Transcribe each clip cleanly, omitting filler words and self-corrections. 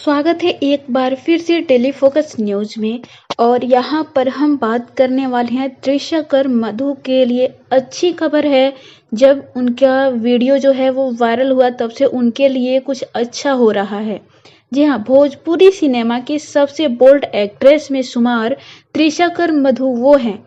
स्वागत है एक बार फिर से टेलीफोकस न्यूज में। और यहाँ पर हम बात करने वाले हैं त्रिशा मधु के लिए। अच्छी खबर है, जब उनका वीडियो जो है वो वायरल हुआ तब से उनके लिए कुछ अच्छा हो रहा है। जी हाँ, भोजपुरी सिनेमा की सबसे बोल्ड एक्ट्रेस में शुमार त्रिशा मधु वो हैं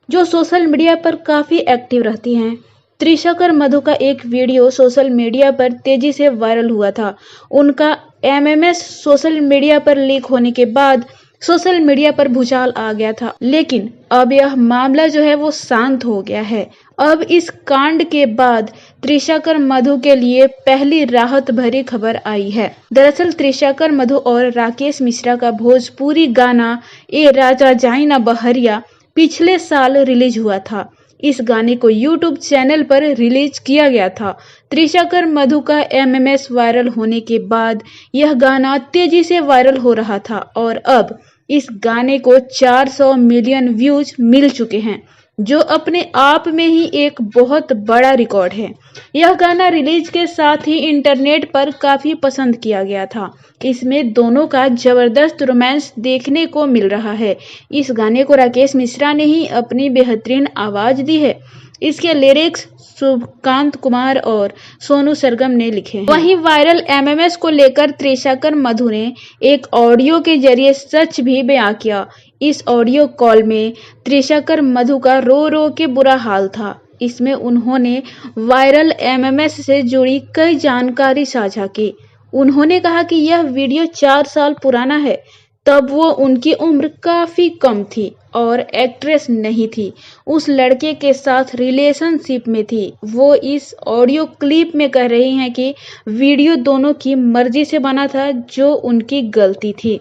जो सोशल मीडिया पर काफ़ी एक्टिव रहती हैं। त्रिशा मधु का एक वीडियो सोशल मीडिया पर तेजी से वायरल हुआ था। उनका एमएमएस सोशल मीडिया पर लीक होने के बाद सोशल मीडिया पर भूचाल आ गया था, लेकिन अब यह मामला जो है वो शांत हो गया है। अब इस कांड के बाद त्रिशा मधु के लिए पहली राहत भरी खबर आई है। दरअसल त्रिशा मधु और राकेश मिश्रा का भोजपुरी गाना ए राजा जाई ना बहरिया पिछले साल रिलीज हुआ था। इस गाने को YouTube चैनल पर रिलीज किया गया था। त्रिशा मधु का एमएमएस वायरल होने के बाद यह गाना तेजी से वायरल हो रहा था और अब इस गाने को 400 मिलियन व्यूज मिल चुके हैं, जो अपने आप में ही एक बहुत बड़ा रिकॉर्ड है। यह गाना रिलीज के साथ ही इंटरनेट पर काफी पसंद किया गया था। इसमें दोनों का जबरदस्त रोमांस देखने को मिल रहा है। इस गाने को राकेश मिश्रा ने ही अपनी बेहतरीन आवाज दी है। इसके लिरिक्स शुभकांत कुमार और सोनू सरगम ने लिखे हैं। वहीं वायरल एमएमएस को लेकर त्रिशा मधु ने एक ऑडियो के जरिए सच भी बयां किया। इस ऑडियो कॉल में त्रिशा मधु का रो रो के बुरा हाल था। इसमें उन्होंने वायरल एमएमएस से जुड़ी कई जानकारी साझा की। उन्होंने कहा कि यह वीडियो 4 साल पुराना है, तब वो उनकी उम्र काफी कम थी और एक्ट्रेस नहीं थी, उस लड़के के साथ रिलेशनशिप में थी। वो इस ऑडियो क्लिप में कह रही हैं कि वीडियो दोनों की मर्जी से बना था, जो उनकी गलती थी।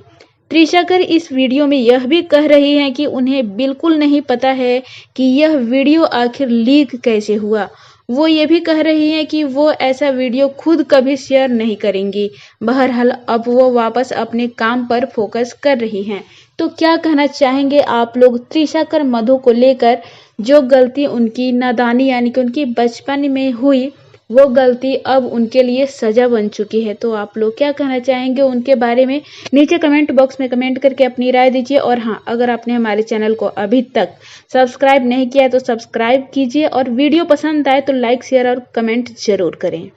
त्रिशा इस वीडियो में यह भी कह रही हैं कि उन्हें बिल्कुल नहीं पता है कि यह वीडियो आखिर लीक कैसे हुआ। वो ये भी कह रही हैं कि वो ऐसा वीडियो खुद कभी शेयर नहीं करेंगी। बहरहाल अब वो वापस अपने काम पर फोकस कर रही हैं। तो क्या कहना चाहेंगे आप लोग त्रिशा मधु को लेकर? जो गलती उनकी नादानी यानी कि उनकी बचपन में हुई, वो गलती अब उनके लिए सजा बन चुकी है। तो आप लोग क्या कहना चाहेंगे उनके बारे में? नीचे कमेंट बॉक्स में कमेंट करके अपनी राय दीजिए। और हाँ, अगर आपने हमारे चैनल को अभी तक सब्सक्राइब नहीं किया है तो सब्सक्राइब कीजिए, और वीडियो पसंद आए तो लाइक शेयर और कमेंट जरूर करें।